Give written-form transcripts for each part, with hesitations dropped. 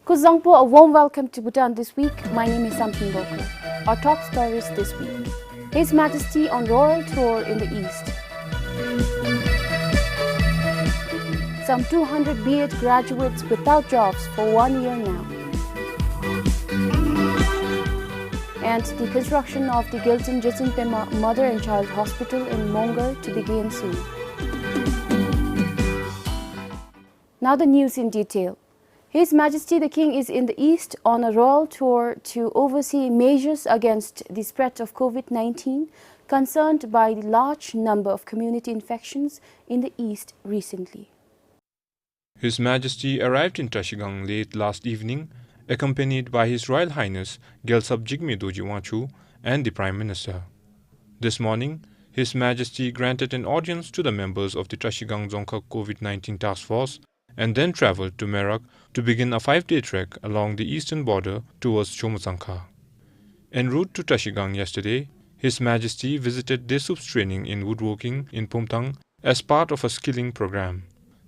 Kuzangpo, a warm welcome to Bhutan This Week. My name is Samson Goku. Our top stories this week. His Majesty on royal tour in the East. Some 200 B.Ed graduates without jobs for 1 year now. And the construction of the Gilton Jisinpema Mother and Child Hospital in Mongar to begin soon. Now the news in detail. His Majesty the King is in the East on a royal tour to oversee measures against the spread of COVID-19, concerned by the large number of community infections in the East recently. His Majesty arrived in Trashigang late last evening, accompanied by His Royal Highness Gyaltsab Jigme Doji Wangchu and the Prime Minister. This morning, His Majesty granted an audience to the members of the Trashigang Dzongkhag COVID-19 Task Force and then travelled to Merak to begin a 5-day trek along the eastern border towards Chomusangkha. En route to Trashigang yesterday, His Majesty visited Desup's training in woodworking in Pumthang as part of a skilling program.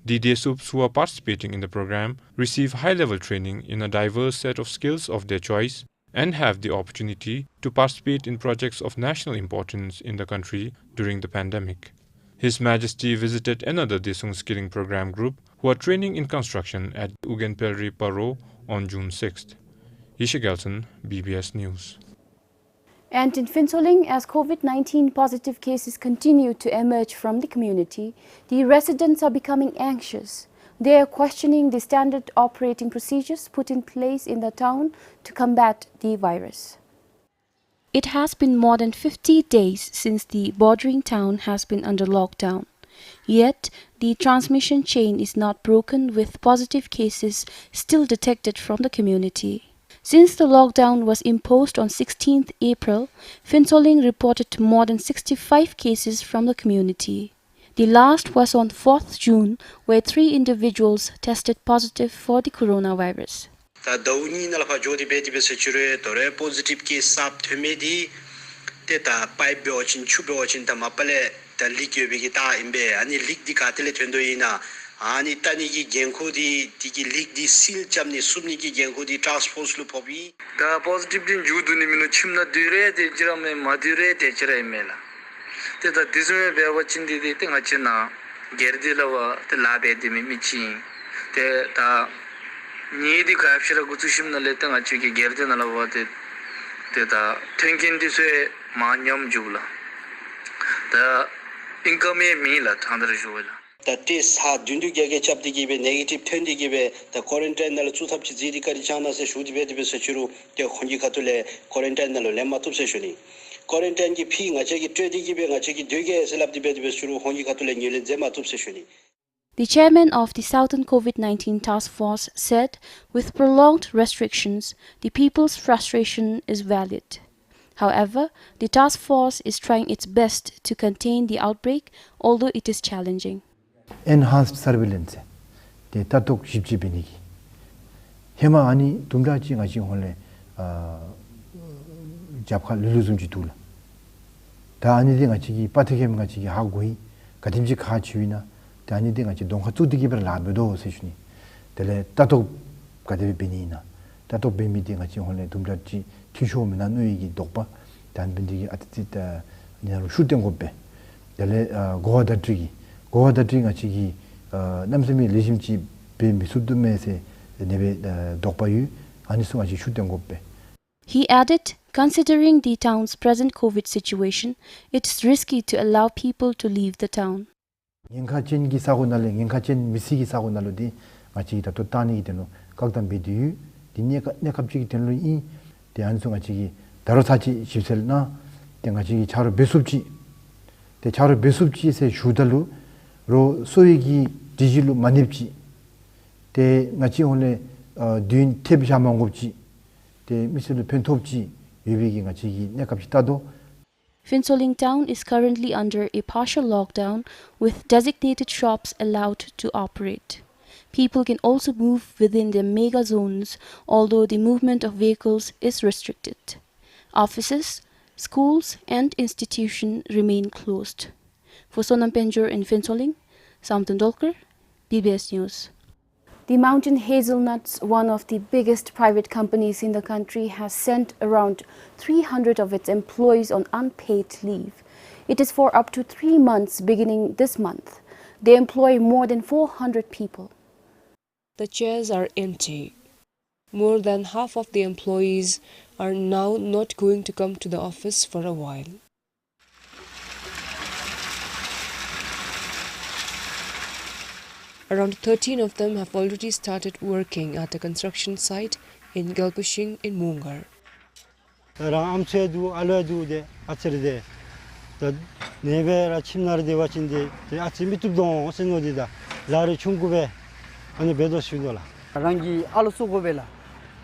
The Desups who are participating in the program receive high-level training in a diverse set of skills of their choice and have the opportunity to participate in projects of national importance in the country during the pandemic. His Majesty visited another Desung skilling program group who are training in construction at Ugenpelri Paro on June 6th. Isha Gelson, BBS News. And in Phinsoling, as COVID-19 positive cases continue to emerge from the community, the residents are becoming anxious. They are questioning the standard operating procedures put in place in the town to combat the virus. It has been more than 50 days since the bordering town has been under lockdown. Yet, the transmission chain is not broken, with positive cases still detected from the community. Since the lockdown was imposed on 16th April, Phinsoling reported more than 65 cases from the community. The last was on 4th June, where 3 individuals tested positive for the coronavirus. Ta dauni na la jodi beti be secure tore positive case sap themedi te ta pipe be ochin chube ochin ta mapale ta likyo be ta imbe ani lik di ka tele twendo ina ani tani gi genko di tigi lik di sil chamni subni gi genko di task force lu pobi ta positive din judu ni minu chimna dire de jirame madire de jira imela te ta disme be wachin di te ngachina gerdi lawa te labe de michi te ta Nidi capture Gutushim the letter Achiki Gerdan Alavate Teta Tenkin this way Manyam Jula. The income meal at Andra Jula. That is how Dundu Gage chap the give negative 20 give the quarantine Tusap Zidi Karichana should be the Sechuru, the Honjikatule, quarantine Lematu sessioni. Quarantine ping, a check 20 giving a check Duge, Selab the Bedbesuru, Honjikatule, Nil Zematu sessioni. The chairman of the Southern COVID-19 Task Force said, with prolonged restrictions, the people's frustration is valid. However, the task force is trying its best to contain the outbreak, although it is challenging. Enhanced surveillance. The tatok shipjibinigi. Hema ani dumraji ngaji hole japka luluzumji dula. Da ani de ngaji pathekem ngaji hagui kadimji khachiwina. 아니 같이 동화 뚜디기를 라면도 세슈니 델레 따도 가데비 비니나 따도 비미디 같이 혼내 dum라지 티쇼면 안 의기 독바 단빈디기 아티티다 니로 슈팅 고베 델레 고하다트기 같이 남세미 레심지 비미 수드메세 네베 독바유 아니스 같이 슈팅 고베. He added, considering the town's present COVID situation, it is risky to allow people to leave the town. 인카첸기 사고 날래 인카첸 미시기 사고 날로디 같이 다 또따니 되노 각단 비디유 디니가 내 갑자기 되노 이 대한송 같이 다로 사지 십셀나 같이 차로 배습지 대 차로 배습지에서 주달로 로 소위기 디질로 만입지 대 같이 오늘 뒤인 탭 샤망급지 대 미슬로 펜톱지 유비기 같이 내 갑자기 따도 Phinsoling town is currently under a partial lockdown with designated shops allowed to operate. People can also move within the mega zones, although the movement of vehicles is restricted. Offices, schools and institutions remain closed. For Sonam Penjor in Phinsoling, Sam Tendolkar, BBS News. The Mountain Hazelnuts, one of the biggest private companies in the country, has sent around 300 of its employees on unpaid leave. It is for up to 3 months beginning this month. They employ more than 400 people. The chairs are empty. More than half of the employees are now not going to come to the office for a while. Around 13 of them have already started working at a construction site in Galpushing in Mungar. Rangi also gobela.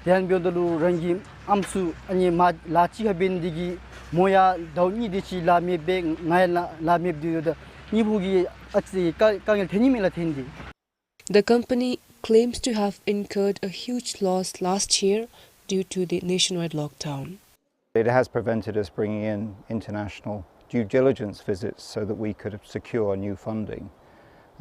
Then biodalu rangi amsu ani lachi habin digi moya dauni dichi la mebe ngaila la mebe da nibugi atsi kangel thenimila thendi. The company claims to have incurred a huge loss last year due to the nationwide lockdown. It has prevented us bringing in international due diligence visits so that we could secure new funding.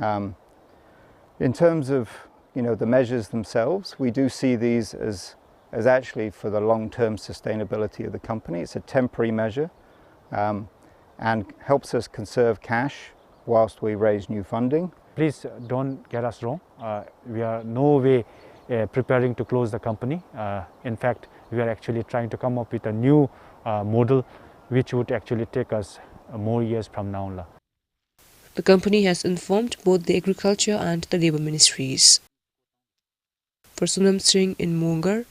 In terms of the measures themselves, we do see these as actually for the long-term sustainability of the company. It's a temporary measure and helps us conserve cash whilst we raise new funding. Please don't get us wrong. We are no way preparing to close the company. In fact, we are actually trying to come up with a new model which would actually take us more years from now. The company has informed both the agriculture and the labor ministries. For Sunam Singh in Mungar,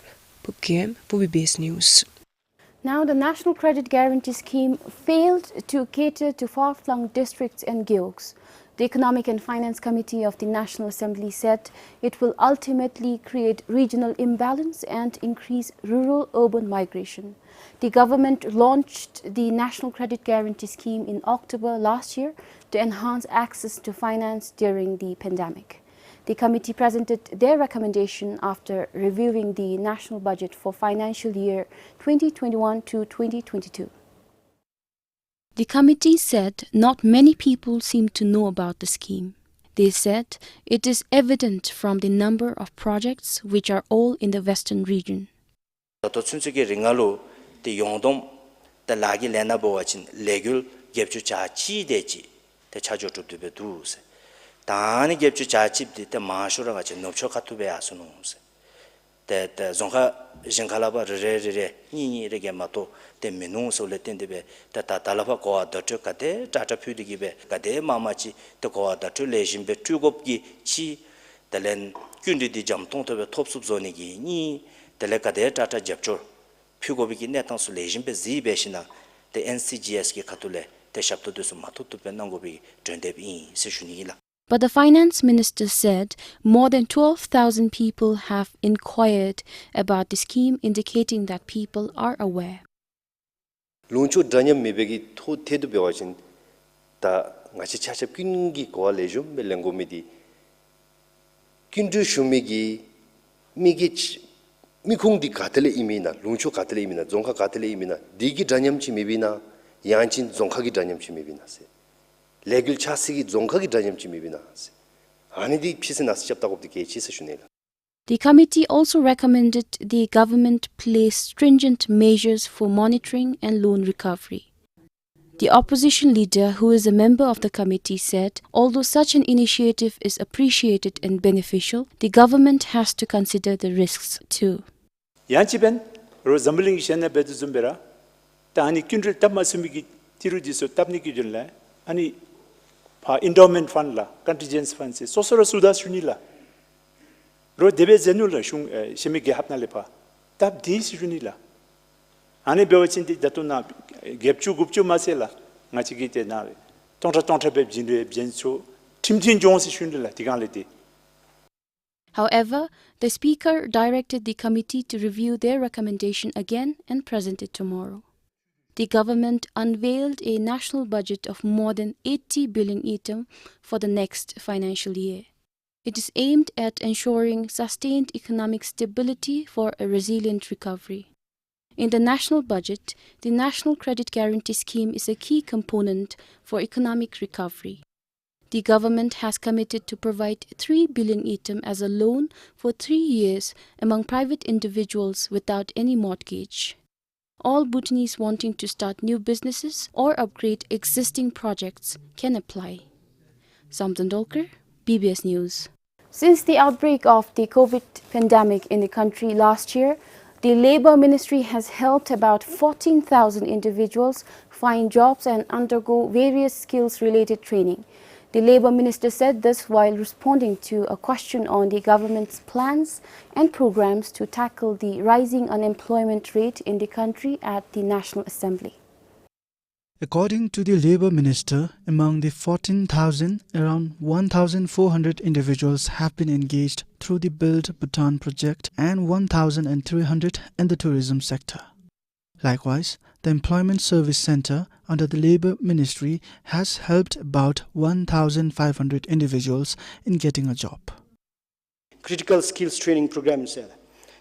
Pukem, PUBI-based News. Now, the National Credit Guarantee Scheme failed to cater to far-flung districts and guilds. The Economic and Finance Committee of the National Assembly said it will ultimately create regional imbalance and increase rural-urban migration. The government launched the National Credit Guarantee Scheme in October last year to enhance access to finance during the pandemic. The committee presented their recommendation after reviewing the national budget for financial year 2021 to 2022. The committee said not many people seem to know about the scheme. They said it is evident from the number of projects which are all in the western region. 다니 겹주 자집디 때 마쇼라 같이 넘쳐 카투베 아스노스 때 zonga jinkalaba rerere 니니 이렇게 마도 때 메누솔레 텐데베 따따 달라바 고아 더트 카데 자자 퓨디기베 카데 마마치 때 고아 더트 레심베 투곱기 치 달렌 균디디 잠통토베 톱숲존이기 니 달레카데 자자 잡초 퓨고비기 네탄스 레심베 지베시나 때 NCGS 기 카툴레 때 샵토드스 마토토베 난고비 전데비 세슈니라. But the finance minister said more than 12,000 people have inquired about the scheme, indicating that people are aware. 룬초 드냐ම් 메베기 토 테드 베와진 다 같이 차차 균기 고알레죠 멜랭고미디 균주 슈미기 미기 미콩디 가텔레 이미나 룬초 가텔레 이미나 종카 가텔레 이미나 디기 드냐ම්치 메비나 양친 종카기 드냐ම්치 메비나세 레귤 차시기 종카기 드냐ම්치 메비나세 아니디 피스 나스 잡다고 디게 치스 슈네라. The committee also recommended the government place stringent measures for monitoring and loan recovery. The opposition leader, who is a member of the committee, said, although such an initiative is appreciated and beneficial, the government has to consider the risks too. 양치벤 로잠블링 셴네 베드 좀베라 타니 킨들 탑마스미기 티루지소 탑니기줄라 아니 파 인도멘트 펀라 컨티젠스 펀스 소소로 수다스니라 로 데베 제눌라 슝 시미게 합날레파 탑 디스주니라 아니 베오친디 다토나 갭추 굽추 마셀라 나치기테 나 tontra 베 진르 벤소 팀팀 종스 슌들라 디간레디. However, the Speaker directed the committee to review their recommendation again and present it tomorrow. The government unveiled a national budget of more than 80 billion itam for the next financial year. It is aimed at ensuring sustained economic stability for a resilient recovery. In the national budget, the National Credit Guarantee Scheme is a key component for economic recovery. The government has committed to provide 3 billion itam as a loan for 3 years among private individuals without any mortgage. All Bhutanese wanting to start new businesses or upgrade existing projects can apply. Samdandolkar, BBS News. Since the outbreak of the COVID pandemic in the country last year, the Labour Ministry has helped about 14,000 individuals find jobs and undergo various skills-related training. The Labour Minister said this while responding to a question on the government's plans and programs to tackle the rising unemployment rate in the country at the National Assembly. According to the Labour Minister, among the 14,000, around 1,400 individuals have been engaged through the Build Bhutan project and 1,300 in the tourism sector. Likewise, the Employment Service Centre under the Labour Ministry has helped about 1,500 individuals in getting a job. Critical skills training programs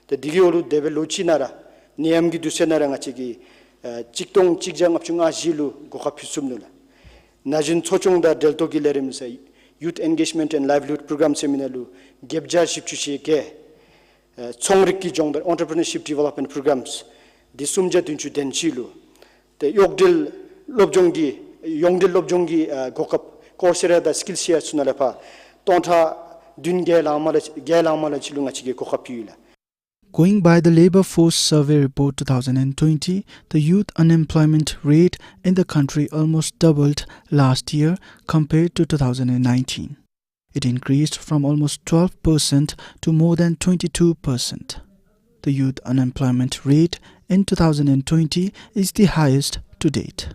the Diliolu Develochinara, Niamgi Dusenara Ngachigi, Chikton Chikjang Apchunga Jilu, Gokapisumnula. Najin Chochongda Delto Gilerim say, Youth Engagement and Livelihood Program Seminalu, Gebja Shipchushi Ge, Tsongriki Jong, the Entrepreneurship Development Programs, the Sumja Dunchu Denchilu, the Yogdil Lobjongi, Yongdil Lobjongi Gokap, Coursera, the Skillshare Sunalapa, Tonta Dungela Malachilungachigi Kokapula. Going by the Labour Force Survey Report 2020, the youth unemployment rate in the country almost doubled last year compared to 2019. It increased from almost 12% to more than 22%. The youth unemployment rate in 2020 is the highest to date.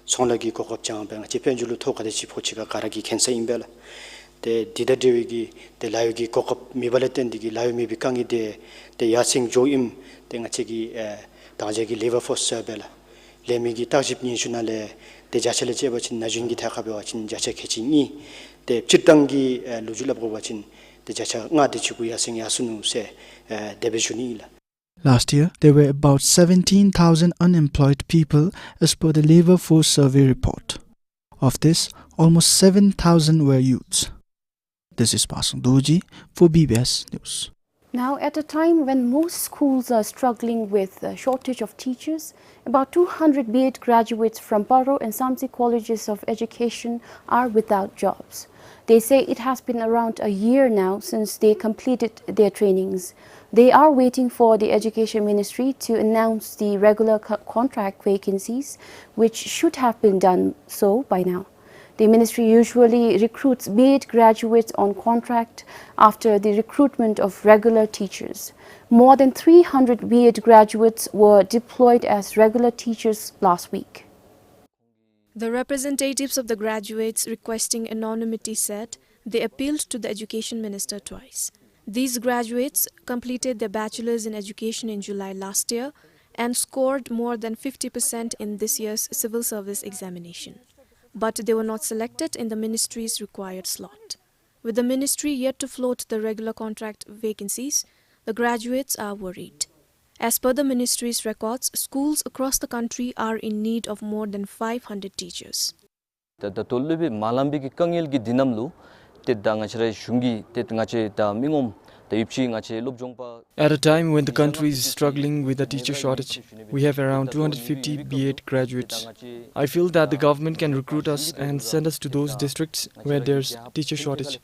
Sonlagi Kokopchang Bang, Chipenjulu Toka de Chipochiga Karagi Kensa Imbela, the Didadewigi, the Layogi Kokop Mibaletendigi, Layomi Bikangi de Yasing Joim, the Nachegi Tajagi Liver for Serbella, Lemigi Tajip Nationale, the Jachele Jebachin, Najingi Takabachin, Jachakini, the Chitangi Lujulabovachin, the Jacha Nadichuku Yasing Yasunu, say, Debeshunila. Last year, there were about 17,000 unemployed people as per the Labour Force Survey report. Of this, almost 7,000 were youths. This is Pasang Doji for BBS News. Now, at a time when most schools are struggling with a shortage of teachers, about 200 B.Ed graduates from Paro and Samsi colleges of education are without jobs. They say it has been around a year now since they completed their trainings. They are waiting for the Education Ministry to announce the regular contract vacancies, which should have been done so by now. The ministry usually recruits B.Ed graduates on contract after the recruitment of regular teachers. More than 300 B.Ed graduates were deployed as regular teachers last week. The representatives of the graduates requesting anonymity said they appealed to the Education Minister twice. These graduates completed their bachelor's in education in July last year and scored more than 50% in this year's civil service examination. But they were not selected in the ministry's required slot. With the ministry yet to float the regular contract vacancies, the graduates are worried. As per the ministry's records, schools across the country are in need of more than 500 teachers. At a time when the country is struggling with a teacher shortage, we have around 250 B.Ed graduates. I feel that the government can recruit us and send us to those districts where there's teacher shortage.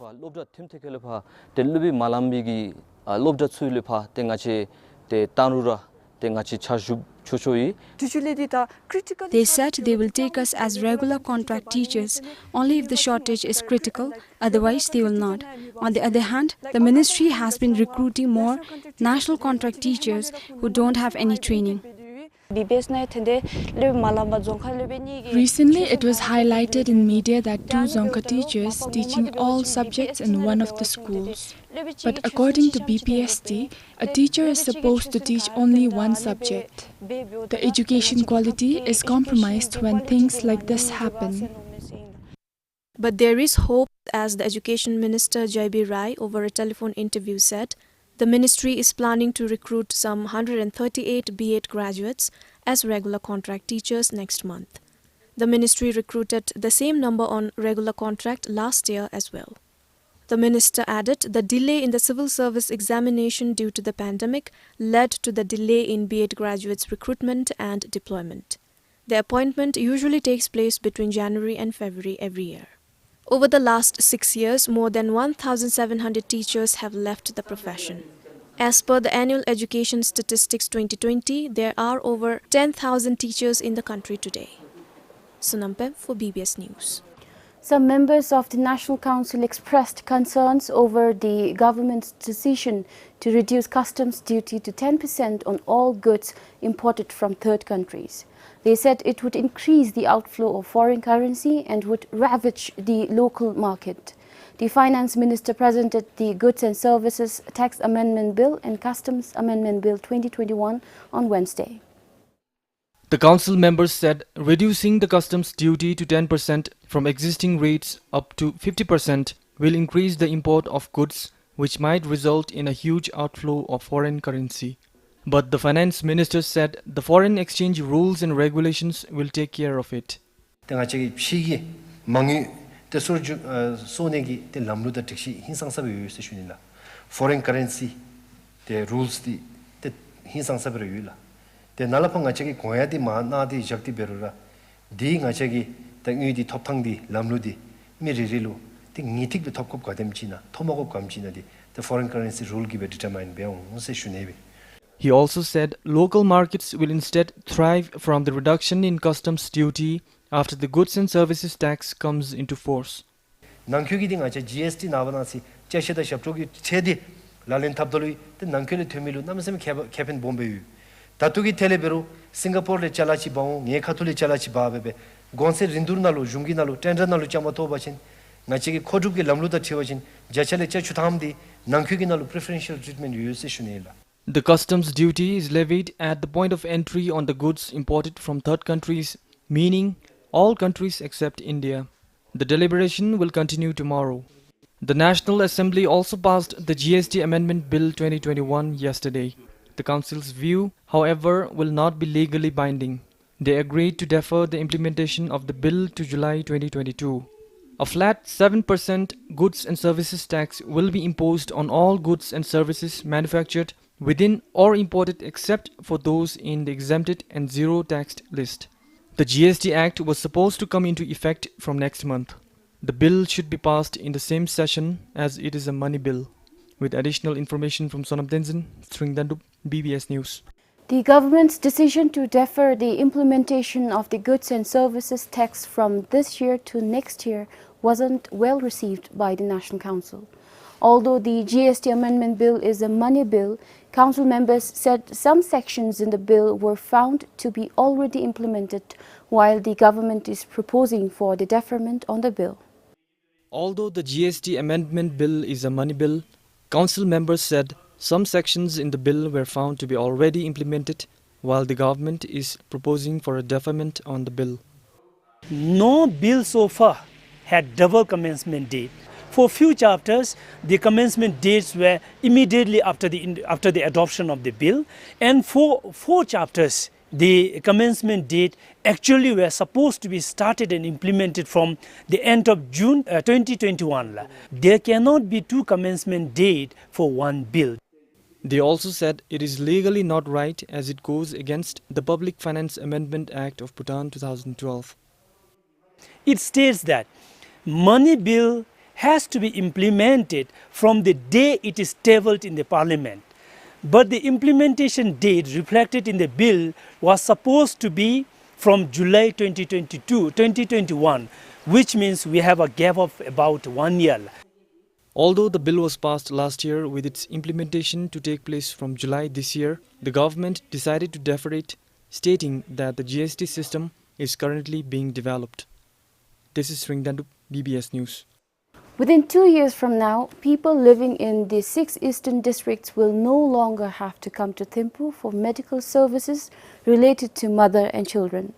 They said they will take us as regular contract teachers only if the shortage is critical, otherwise they will not. On the other hand, the ministry has been recruiting more national contract teachers who don't have any training. Recently, it was highlighted in media that 2 Zonka teachers teaching all subjects in one of the schools. But according to BPST, a teacher is supposed to teach only one subject. The education quality is compromised when things like this happen. But there is hope, as the Education Minister J.B. Rai over a telephone interview said. The ministry is planning to recruit some 138 B.Ed graduates as regular contract teachers next month. The ministry recruited the same number on regular contract last year as well. The minister added the delay in the civil service examination due to the pandemic led to the delay in B.Ed graduates' recruitment and deployment. The appointment usually takes place between January and February every year. Over the last 6 years, more than 1,700 teachers have left the profession. As per the Annual Education Statistics 2020, there are over 10,000 teachers in the country today. Sunampem for BBS News. Some members of the National Council expressed concerns over the government's decision to reduce customs duty to 10% on all goods imported from third countries. They said it would increase the outflow of foreign currency and would ravage the local market. The Finance Minister presented the Goods and Services Tax Amendment Bill and Customs Amendment Bill 2021 on Wednesday. The council members said reducing the customs duty to 10% from existing rates up to 50% will increase the import of goods, which might result in a huge outflow of foreign currency. But the finance minister said the foreign exchange rules and regulations will take care of it. Foreign currency, the rules, the the nalapang achagi koya di ma na di jakti berura di ngachagi tangi di topang di lamlu di miririlu di ngitik di topkop kadem china tomokop kam china di the foreign currency rule give determine beong se shunebe. He also said local markets will instead thrive from the reduction in customs duty after the goods and services tax comes into force. Nangkyogi di ngacha GST nabanasi chesheda shaptogi chedi lalin tabdolui the nangkyole themilu namasem kepen bombe Tatugi teleberu Singapore le chalachi baung nge khatuli chalachi babebe gonse rindurnalu junginalu tendranalu chamato bachin ngachigi khodugi lamlu da thiwachin jachale chachuthamdi nangkhuginalu preferential treatment use shunela. The customs duty is levied at the point of entry on the goods imported from third countries, meaning all countries except India. The deliberation will continue tomorrow. The National Assembly also passed the GST Amendment Bill 2021 yesterday. The Council's view, however, will not be legally binding. They agreed to defer the implementation of the bill to July 2022. A flat 7% goods and services tax will be imposed on all goods and services manufactured within or imported except for those in the exempted and zero taxed list. The GST Act was supposed to come into effect from next month. The bill should be passed in the same session as it is a money bill. With additional information from Sonam Tenzin, Sringdandup, BBS News. The government's decision to defer the implementation of the goods and services tax from this year to next year wasn't well received by the National Council. Although the GST Amendment Bill is a money bill, Council members said some sections in the bill were found to be already implemented, while the government is proposing for the deferment on the bill. Although the GST Amendment Bill is a money bill, Council members said some sections in the bill were found to be already implemented, while the government is proposing for a deferment on the bill. No bill so far had double commencement date. For few chapters, the commencement dates were immediately after the adoption of the bill, and for 4 chapters, the commencement date actually were supposed to be started and implemented from the end of June 2021. There cannot be 2 commencement dates for one bill. They also said it is legally not right as it goes against the Public Finance Amendment Act of Bhutan 2012. It states that money bill has to be implemented from the day it is tabled in the parliament. But the implementation date reflected in the bill was supposed to be from July 2021, which means we have a gap of about 1 year. Although the bill was passed last year with its implementation to take place from July this year, the government decided to defer it, stating that the GST system is currently being developed. This is Sringdandup, BBS News. Within 2 years from now, people living in the 6 eastern districts will no longer have to come to Thimphu for medical services related to mother and children.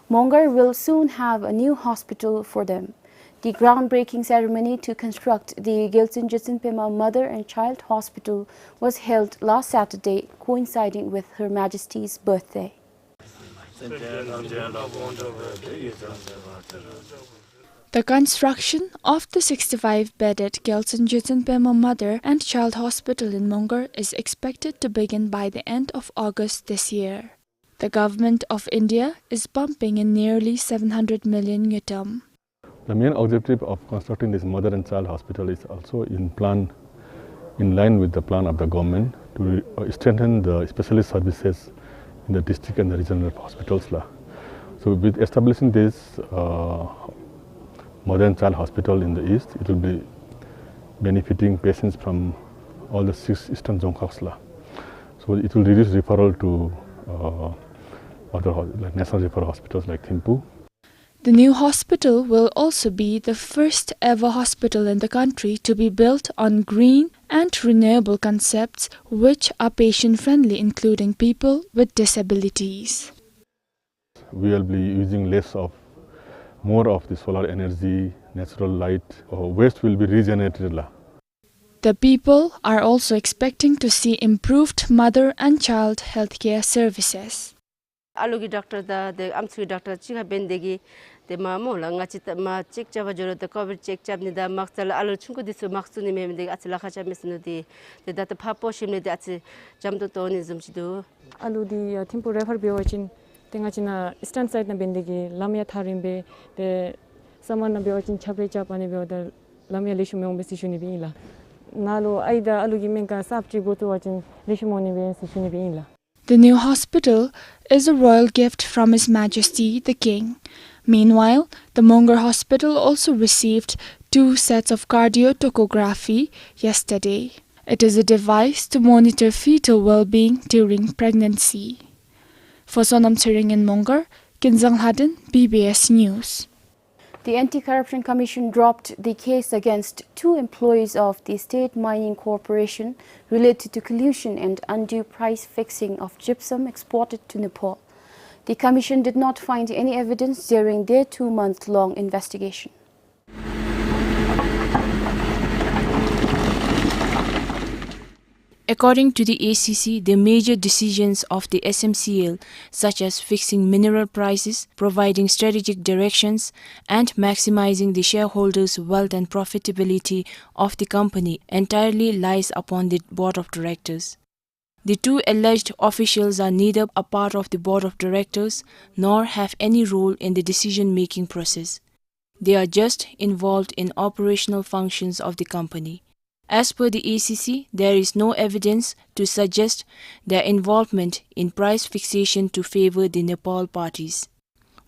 Mongar will soon have a new hospital for them. The groundbreaking ceremony to construct the Gelsin Jetsinpema Mother and Child Hospital was held last Saturday, coinciding with Her Majesty's birthday. The construction of the 65-bedded Gelsen Pema Mother and Child Hospital in Mongar is expected to begin by the end of August this year. The government of India is pumping in nearly 700 million yutam. The main objective of constructing this mother and child hospital is also in line with the plan of the government to strengthen the specialist services in the district and the regional hospitals. So with establishing this mother and child hospital in the east, it will be benefiting patients from all the 6 eastern Dzongkhas. So it will reduce referral to other like national referral hospitals like Thimphu. The new hospital will also be the first ever hospital in the country to be built on green and renewable concepts which are patient-friendly, including people with disabilities. We will be using more of the solar energy, natural light, waste will be regenerated. The people are also expecting to see improved mother and child healthcare services. Alugi doctor the amsui doctor chiha bendegi the mamola ngachita ma check chava joro the covid check chap ni da maksala alu chunku disu maksuni me de atla khacha mesnu di the that papo shimne de atsi jamdo toni zumchidu alu di thimpu refer biwachin tengachina stand side na bendegi lamya tharimbe the saman na biwachin chabre chapani biwada lamya lishu me besi shuni biila nalo aida alugi menka sapchi goto wachin lishu moni be shuni biila. The new hospital is a royal gift from His Majesty the King. Meanwhile, the Mongar Hospital also received 2 sets of cardiotocography yesterday. It is a device to monitor fetal well-being during pregnancy. For Sonam Tsering in Mongar, Kinzang Haden, BBS News. The Anti-Corruption Commission dropped the case against 2 employees of the State Mining Corporation related to collusion and undue price fixing of gypsum exported to Nepal. The Commission did not find any evidence during their 2-month-long investigation. According to the ACC, the major decisions of the SMCL, such as fixing mineral prices, providing strategic directions, and maximizing the shareholders' wealth and profitability of the company, entirely lies upon the board of directors. The 2 alleged officials are neither a part of the board of directors nor have any role in the decision-making process. They are just involved in operational functions of the company. As per the ACC, there is no evidence to suggest their involvement in price fixation to favor the Nepal parties.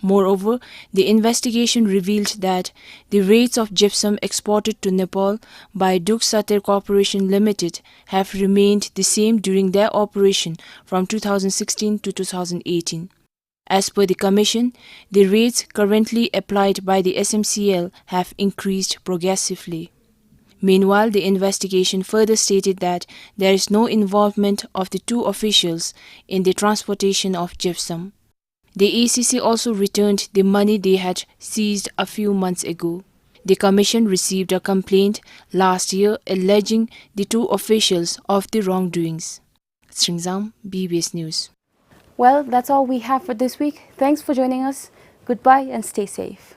Moreover, the investigation revealed that the rates of gypsum exported to Nepal by Duk Sater Corporation Limited have remained the same during their operation from 2016 to 2018. As per the Commission, the rates currently applied by the SMCL have increased progressively. Meanwhile, the investigation further stated that there is no involvement of the 2 officials in the transportation of gypsum. The ACC also returned the money they had seized a few months ago. The Commission received a complaint last year alleging the 2 officials of the wrongdoings. Sringzam, BBS News. Well, that's all we have for this week. Thanks for joining us. Goodbye and stay safe.